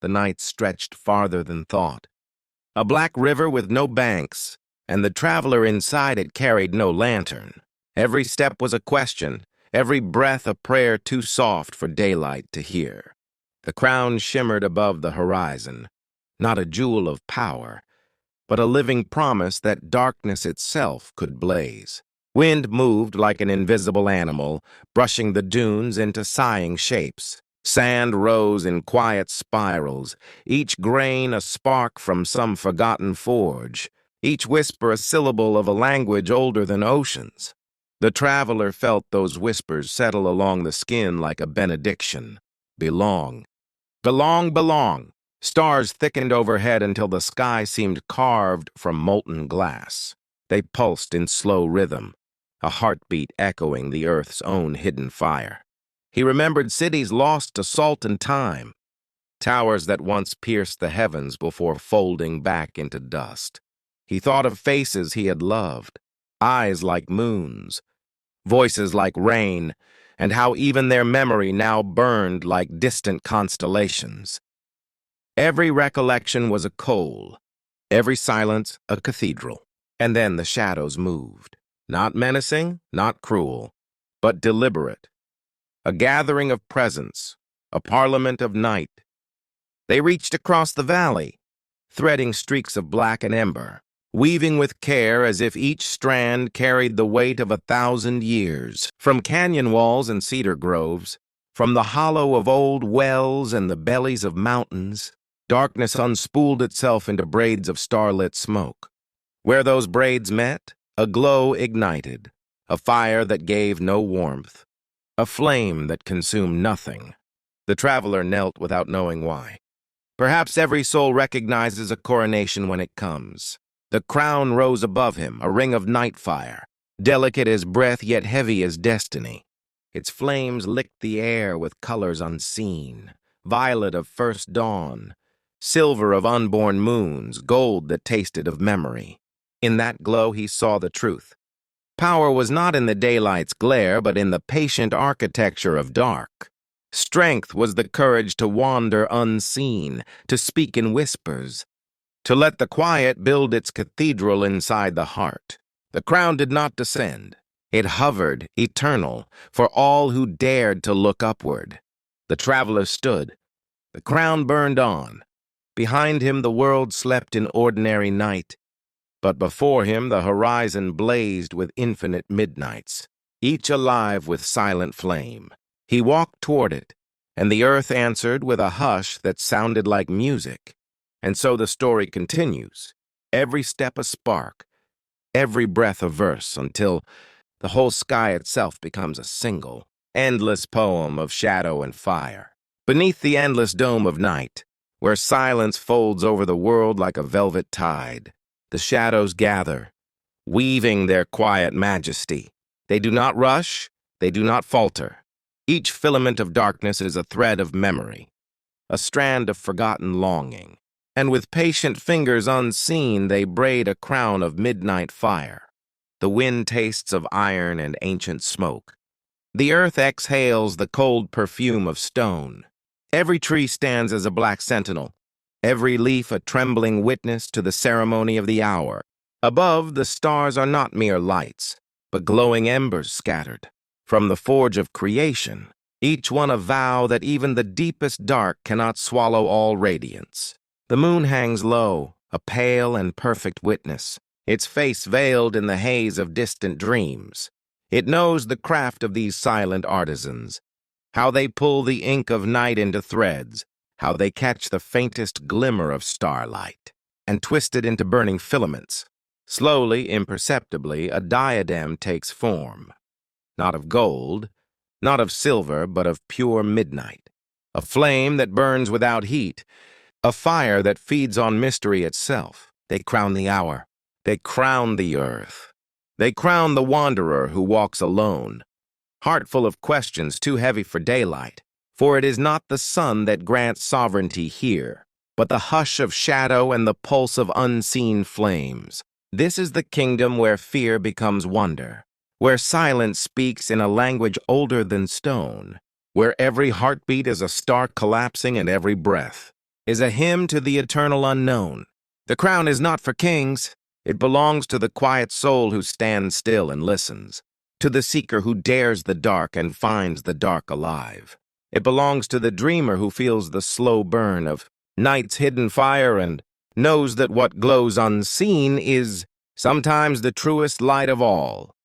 the night stretched farther than thought. A black river with no banks, and the traveler inside it carried no lantern. Every step was a question, every breath a prayer too soft for daylight to hear. The crown shimmered above the horizon, not a jewel of power, but a living promise that darkness itself could blaze. Wind moved like an invisible animal, brushing the dunes into sighing shapes. Sand rose in quiet spirals, each grain a spark from some forgotten forge, each whisper a syllable of a language older than oceans. The traveler felt those whispers settle along the skin like a benediction. Belong. Belong, belong. Stars thickened overhead until the sky seemed carved from molten glass. They pulsed in slow rhythm, a heartbeat echoing the earth's own hidden fire. He remembered cities lost to salt and time, towers that once pierced the heavens before folding back into dust. He thought of faces he had loved, eyes like moons, voices like rain, and how even their memory now burned like distant constellations. Every recollection was a coal, every silence a cathedral. And then the shadows moved, not menacing, not cruel, but deliberate. A gathering of presence, a parliament of night. They reached across the valley, threading streaks of black and ember, weaving with care as if each strand carried the weight of 1,000 years. From canyon walls and cedar groves, from the hollow of old wells and the bellies of mountains, darkness unspooled itself into braids of starlit smoke. Where those braids met, a glow ignited, a fire that gave no warmth, a flame that consumed nothing. The traveler knelt without knowing why. Perhaps every soul recognizes a coronation when it comes. The crown rose above him, a ring of night fire, delicate as breath yet heavy as destiny. Its flames licked the air with colors unseen, violet of first dawn, silver of unborn moons, gold that tasted of memory. In that glow he saw the truth. Power was not in the daylight's glare, but in the patient architecture of dark. Strength was the courage to wander unseen, to speak in whispers, to let the quiet build its cathedral inside the heart. The crown did not descend. It hovered, eternal, for all who dared to look upward. The traveler stood. The crown burned on. Behind him the world slept in ordinary night, but before him the horizon blazed with infinite midnights, each alive with silent flame. He walked toward it, and the earth answered with a hush that sounded like music. And so the story continues, every step a spark, every breath a verse, until the whole sky itself becomes a single, endless poem of shadow and fire. Beneath the endless dome of night, where silence folds over the world like a velvet tide, the shadows gather, weaving their quiet majesty. They do not rush, they do not falter. Each filament of darkness is a thread of memory, a strand of forgotten longing, and with patient fingers unseen they braid a crown of midnight fire. The wind tastes of iron and ancient smoke. The earth exhales the cold perfume of stone. Every tree stands as a black sentinel, every leaf a trembling witness to the ceremony of the hour. Above, the stars are not mere lights, but glowing embers scattered from the forge of creation, each one a vow that even the deepest dark cannot swallow all radiance. The moon hangs low, a pale and perfect witness, its face veiled in the haze of distant dreams. It knows the craft of these silent artisans, how they pull the ink of night into threads, how they catch the faintest glimmer of starlight and twist it into burning filaments. Slowly, imperceptibly, a diadem takes form. Not of gold, not of silver, but of pure midnight. A flame that burns without heat, a fire that feeds on mystery itself. They crown the hour. They crown the earth. They crown the wanderer who walks alone, heart full of questions too heavy for daylight. For it is not the sun that grants sovereignty here, but the hush of shadow and the pulse of unseen flames. This is the kingdom where fear becomes wonder, where silence speaks in a language older than stone, where every heartbeat is a star collapsing and every breath is a hymn to the eternal unknown. The crown is not for kings. It belongs to the quiet soul who stands still and listens, to the seeker who dares the dark and finds the dark alive. It belongs to the dreamer who feels the slow burn of night's hidden fire and knows that what glows unseen is sometimes the truest light of all.